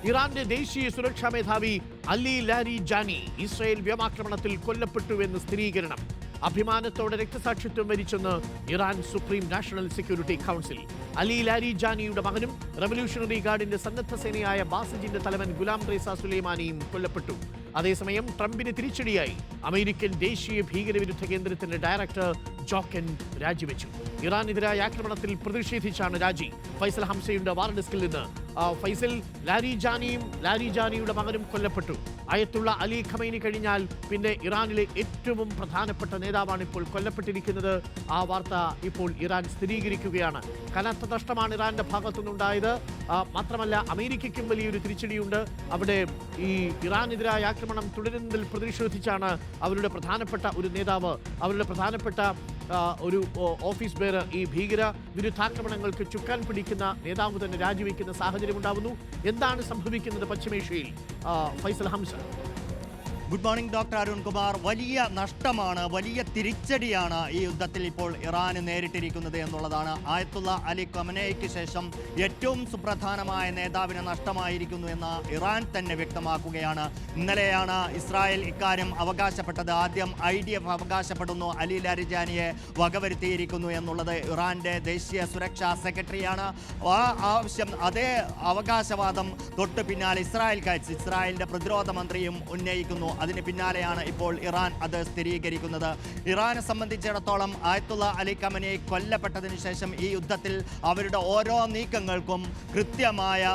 ഇറാന്റെ ദേശീയ സുരക്ഷാ മേധാവി അലി ലാരിജാനി ഇസ്രായേൽ വ്യോമാക്രമണത്തിൽ കൊല്ലപ്പെട്ടുവെന്ന് സ്ഥിരീകരണം. അഭിമാനത്തോടെ രക്തസാക്ഷിത്വം വരിച്ചെന്ന് Iran supreme national security council. Ali ലാരിജാനിയുടെ മകനും റവല്യൂഷണറി ഗാർഡിന്റെ സന്നദ്ധ സേനയായ ബാസിജിന്റെ തലവൻ ഗുലാം റേസ സുലൈമാനിയും കൊല്ലപ്പെട്ടു. അതേസമയം ട്രംപിന് തിരിച്ചടിയായി അമേരിക്കൻ ദേശീയ ഭീകരവിരുദ്ധ കേന്ദ്രത്തിന്റെ ഡയറക്ടർ ജോക്കൻ രാജിവെച്ചു. ഇറാനെതിരായ ആക്രമണത്തിൽ പ്രതിഷേധിച്ചാണ് രാജി. ഫൈസൽ ഹംസയുടെ വാർ ഡെസ്കിൽ നിന്ന്. ഫൈസൽ, ലാരിജാനിയുടെ മകനും കൊല്ലപ്പെട്ടു. അയത്തുള്ള അലി ഖമൈനി കഴിഞ്ഞാൽ പിന്നെ ഇറാനിലെ ഏറ്റവും പ്രധാനപ്പെട്ട നേതാവാണ് ഇപ്പോൾ കൊല്ലപ്പെട്ടിരിക്കുന്നത്. ആ വാർത്ത ഇപ്പോൾ ഇറാൻ സ്ഥിരീകരിക്കുകയാണ്. കനത്ത നഷ്ടമാണ് ഇറാന്റെ ഭാഗത്തുനിന്നുണ്ടായത്. മാത്രമല്ല, അമേരിക്കയ്ക്കും വലിയൊരു തിരിച്ചടിയുണ്ട്. അവിടെ ഈ ഇറാനെതിരായ ആക്രമണം തുടരുന്നതിൽ പ്രതിഷേധിച്ചാണ് അവരുടെ പ്രധാനപ്പെട്ട ഒരു നേതാവ്, അവരുടെ പ്രധാനപ്പെട്ട ഒരു ഓഫീസ് ബെയർ ഈ ഭീകര വിരുദ്ധാക്രമണങ്ങൾക്ക് ചുക്കാൻ പിടിക്കുന്ന നേതാവ് തന്നെ രാജിവെക്കുന്ന സാഹചര്യം ഉണ്ടാവുന്നു. എന്താണ് സംഭവിക്കുന്നത് പശ്ചിമേഷ്യയിൽ? Faisal Hamsa. Good morning doctor Arunkumar. വലിയ നഷ്ടമാണ്, വലിയ തിരിച്ചടിയാണ് ഈ യുദ്ധത്തിൽ ഇപ്പോൾ ഇറാന് നേരിട്ടിരിക്കുന്നത് എന്നുള്ളതാണ്. ആയത്തുള്ള അലി ഖമനേയിക്ക് ശേഷം ഏറ്റവും സുപ്രധാനമായ നേതാവിനെ നഷ്ടമായിരിക്കുന്നു എന്ന് ഇറാൻ തന്നെ വ്യക്തമാക്കുകയാണ്. ഇന്നലെയാണ് ഇസ്രായേൽ ഇക്കാര്യം അവകാശപ്പെട്ടത്. ആദ്യം IDF അവകാശപ്പെടുന്നു അലി ലാരിജാനിയെ വകവരുത്തിയിരിക്കുന്നു എന്നുള്ളത്. ഇറാന്റെ ദേശീയ സുരക്ഷാ സെക്രട്ടറിയാണ് ആ ആവശ്യം, അതേ അവകാശവാദം തൊട്ട് പിന്നാലെ ഇസ്രായേലിന്റെ പ്രതിരോധ മന്ത്രിയും ഉന്നയിക്കുന്നു. അതിന് പിന്നാലെയാണ് ഇപ്പോൾ ഇറാൻ അത് സ്ഥിരീകരിക്കുന്നത്. ഇറാനെ സംബന്ധിച്ചിടത്തോളം ആയത്തുള്ള അലി ഖമനേയി കൊല്ലപ്പെട്ടതിന് ശേഷം ഈ യുദ്ധത്തിൽ അവരുടെ ഓരോ നീക്കങ്ങൾക്കും കൃത്യമായ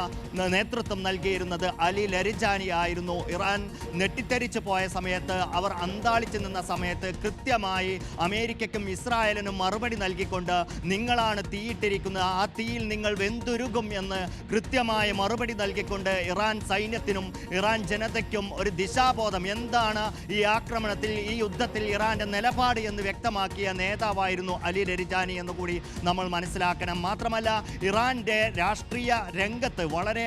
നേതൃത്വം നൽകിയിരുന്നത് അലി ലാരിജാനി ആയിരുന്നു. ഇറാൻ നെട്ടിത്തെറിച്ചു പോയ സമയത്ത്, അവർ അന്താളിച്ചു നിന്ന സമയത്ത് കൃത്യമായി അമേരിക്കയ്ക്കും ഇസ്രായേലിനും മറുപടി നൽകിക്കൊണ്ട് നിങ്ങളാണ് തീയിട്ടിരിക്കുന്നത്, ആ തീയിൽ നിങ്ങൾ വെന്തുരുകും എന്ന് കൃത്യമായ മറുപടി നൽകിക്കൊണ്ട് ഇറാൻ സൈന്യത്തിനും ഇറാൻ ജനതയ്ക്കും ഒരു ദിശാബോധം, എന്താണ് ഈ ആക്രമണത്തിൽ, ഈ യുദ്ധത്തിൽ ഇറാന്റെ നിലപാട് എന്ന് വ്യക്തമാക്കിയ നേതാവായിരുന്നു അലി ലാരിജാനി എന്ന് കൂടി നമ്മൾ മനസ്സിലാക്കണം. മാത്രമല്ല, ഇറാന്റെ രാഷ്ട്രീയ രംഗത്ത് വളരെ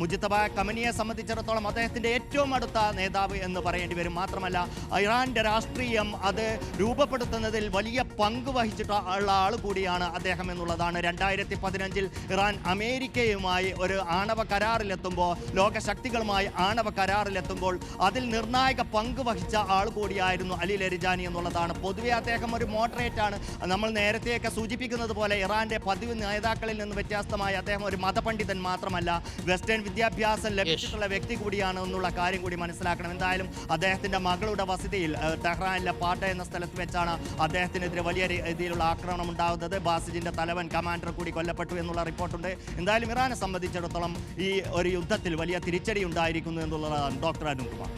മുജ്തബ ഖമനിയെ സംബന്ധിച്ചിടത്തോളം അദ്ദേഹത്തിന്റെ ഏറ്റവും അടുത്ത നേതാവ് എന്ന് പറയേണ്ടി വരും. മാത്രമല്ല, ഇറാന്റെ രാഷ്ട്രീയം അത് രൂപപ്പെടുത്തുന്നതിൽ വലിയ പങ്ക് വഹിച്ചിട്ടുള്ള ആൾ കൂടിയാണ് അദ്ദേഹം എന്നുള്ളതാണ്. 2015 ഇറാൻ അമേരിക്കയുമായി ഒരു ആണവ കരാറിലെത്തുമ്പോൾ, ലോകശക്തികളുമായി ആണവ കരാറിലെത്തുമ്പോൾ അതിൽ നിർണായക പങ്ക് വഹിച്ച ആൾ കൂടിയായിരുന്നു അലി ലാരിജാനി എന്നുള്ളതാണ്. പൊതുവെ അദ്ദേഹം ഒരു മോഡറേറ്റ് ആണ്. നമ്മൾ നേരത്തെയൊക്കെ സൂചിപ്പിക്കുന്നത് പോലെ ഇറാന്റെ പതിവ് നേതാക്കളിൽ നിന്ന് വ്യത്യസ്തമായി അദ്ദേഹം ഒരു മതപണ്ഡിതൻ മാത്രമല്ല, വെസ്റ്റേൺ വിദ്യാഭ്യാസം ലഭിച്ചിട്ടുള്ള വ്യക്തി കൂടിയാണ് എന്നുള്ള കാര്യം കൂടി മനസ്സിലാക്കണം. എന്തായാലും അദ്ദേഹത്തിന്റെ മകളുടെ വസതിയിൽ ടെഹ്റാനിലെ പാട്ട എന്ന സ്ഥലത്ത് വെച്ചാണ് അദ്ദേഹത്തിനെതിരെ വലിയ രീതിയിലുള്ള ആക്രമണം ഉണ്ടാകുന്നത്. ബാസിജിന്റെ തലവൻ കമാൻഡർ കൂടി കൊല്ലപ്പെട്ടു എന്നുള്ള റിപ്പോർട്ടുണ്ട്. എന്തായാലും ഇറാനെ സംബന്ധിച്ചിടത്തോളം ഈ ഒരു യുദ്ധത്തിൽ വലിയ തിരിച്ചടി ഉണ്ടായിരിക്കുന്നു എന്നുള്ളതാണ് ഡോക്ടർ അരുൺകുമാർ.